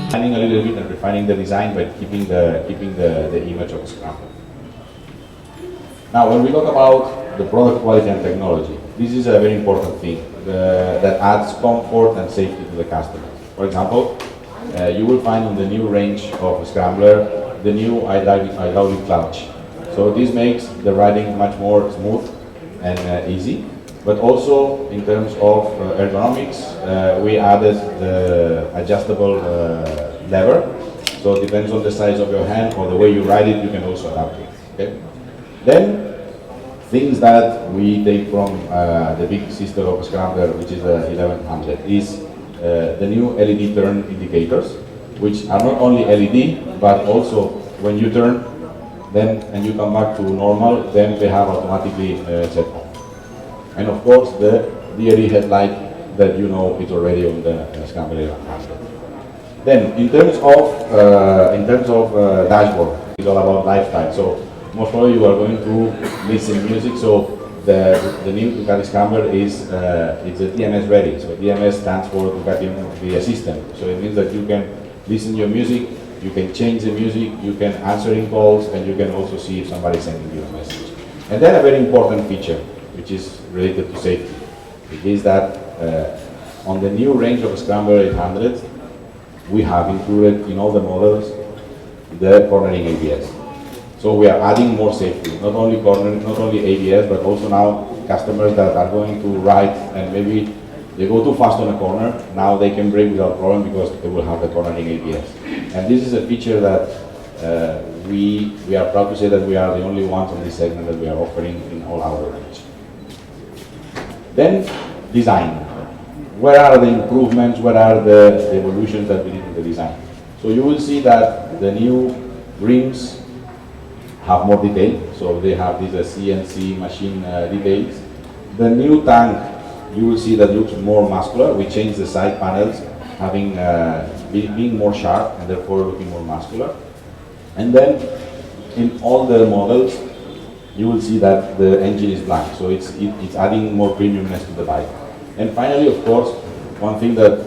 Refining a little bit and refining the design, but keeping the image of a scrambler. Now, when we talk about the product quality and technology, this is a very important thing that adds comfort and safety to the customer. For example, you will find on the new range of scrambler the new hydraulic clutch. So this makes the riding much more smooth and easy. But also in terms of ergonomics, we added the adjustable lever. So it depends on the size of your hand or the way you ride it, you can also adapt it. Okay? Then things that we take from the big sister of Scrambler, which is the 1100, is the new LED turn indicators, which are not only LED, but also when you turn then and you come back to normal, then they have automatically set off. And of course the DRE headlight that you know is already on the Scrambler 1100. Then in terms of dashboard, it's all about lifestyle. So most probably you are going to listen music. So the new Ducati Scrambler is it's a DMS ready. So DMS stands for Ducati Media System. So it means that you can listen to your music, you can change the music, you can answer in calls, and you can also see if somebody is sending you a message. And then a very important feature, which is related to safety, it is that on the new range of Scrambler 800, we have included in all the models the cornering ABS. So we are adding more safety, not only cornering, not only ABS, but also now customers that are going to ride and maybe they go too fast on a corner, now they can brake without problem because they will have the cornering ABS. And this is a feature that we are proud to say that we are the only ones on this segment that we are offering in all our range. Then design. Where are the improvements? Where are the evolutions that we did in the design? So you will see that the new rims have more detail. So they have these CNC machine details. The new tank, you will see that looks more muscular. We changed the side panels, having being more sharp and therefore looking more muscular. And then in all the models, you will see that the engine is black, so it's adding more premiumness to the bike. And finally, of course, one thing that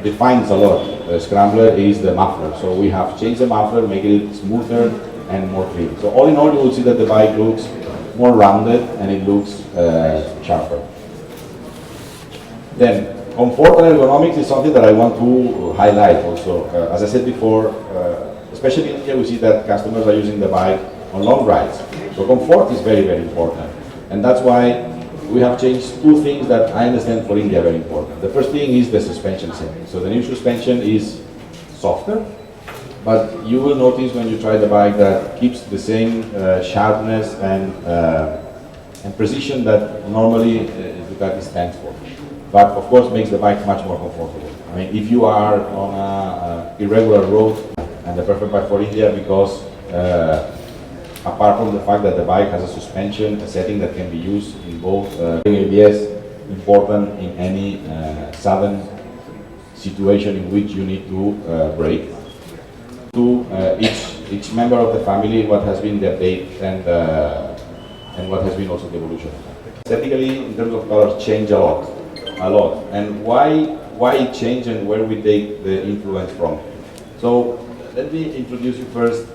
defines a lot Scrambler is the muffler. So we have changed the muffler, making it smoother and more clean. So all in all, you will see that the bike looks more rounded and it looks sharper. Then comfort and ergonomics is something that I want to highlight also. As I said before, especially in India, we see that customers are using the bike on long rides. So comfort is very, very important. And that's why we have changed two things that I understand for India are very important. The first thing is the suspension setting. So the new suspension is softer, but you will notice when you try the bike that keeps the same sharpness and precision that normally Ducati stands for. But of course makes the bike much more comfortable. I mean, if you are on an irregular road, and the perfect bike for India because apart from the fact that the bike has a suspension, a setting that can be used in both ABS, important in any sudden situation in which you need to brake. To each member of the family, what has been the update and what has been also the evolution. Aesthetically, in terms of colors, change a lot. And why it changed and where we take the influence from. So let me introduce you first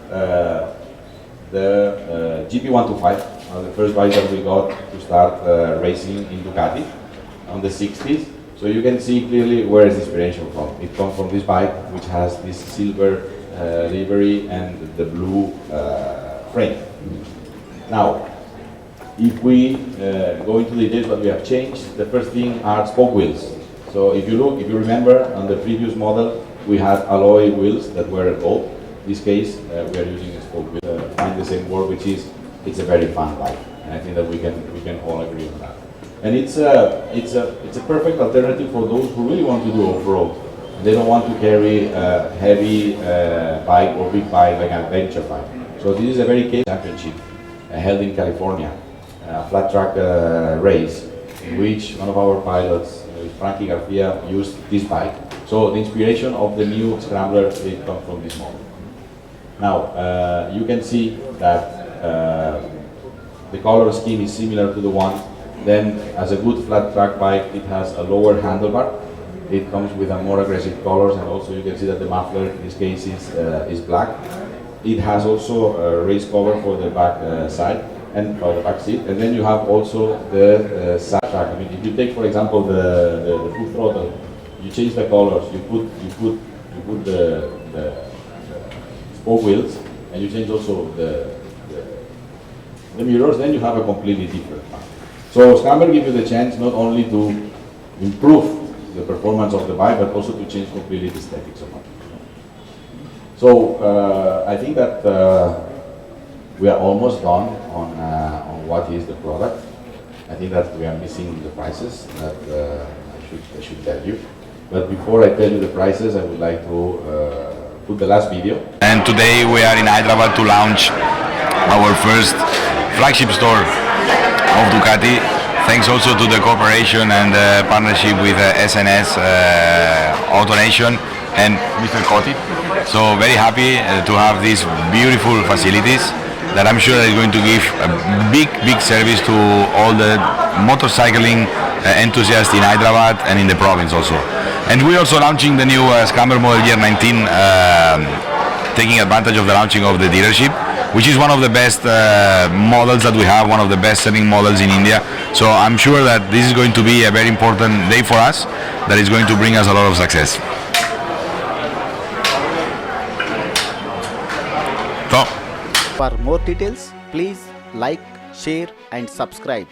the GP125, the first bike that we got to start racing in Ducati on the 60s. So you can see clearly where is the inspiration from. It comes from this bike, which has this silver livery and the blue frame. Now, if we go into the details what we have changed, the first thing are spoke wheels. So if you remember on the previous model, we had alloy wheels that were gold. In this case, we are using a spoke wheel. Find the same word, which is it's a very fun bike, and I think that we can all agree on that. And it's a perfect alternative for those who really want to do off-road. They don't want to carry a heavy bike or big bike like an adventure bike. So this is a very case championship held in California, a flat track race in which one of our pilots, Frankie Garcia, used this bike. So the inspiration of the new Scrambler comes from this model. Now you can see that the color scheme is similar to the one. Then, as a good flat track bike, it has a lower handlebar, It comes with a more aggressive colors, and also you can see that the muffler in this case is black. It has also a race cover for the back side and for the back seat, and then you have also the side track. I mean, if you take for example the full throttle, you change the colors, you put the spoke wheels, and you change also the mirrors, then you have a completely different car. So Scamber gives you the chance not only to improve the performance of the bike, but also to change completely the aesthetics of it. So I think that we are almost done on what is the product. I think that we are missing the prices that I should tell you. But before I tell you the prices, I would like to put the last video. And today we are in Hyderabad to launch our first flagship store of Ducati. Thanks also to the cooperation and partnership with SNS AutoNation and Mr. Cotti. So very happy to have these beautiful facilities that I'm sure is going to give a big service to all the motorcycling enthusiasts in Hyderabad and in the province also. And we're also launching the new Scamber Model Year 19, taking advantage of the launching of the dealership, which is one of the best models that we have, one of the best selling models in India. So I'm sure that this is going to be a very important day for us, that is going to bring us a lot of success. So, for more details, please like, share and subscribe.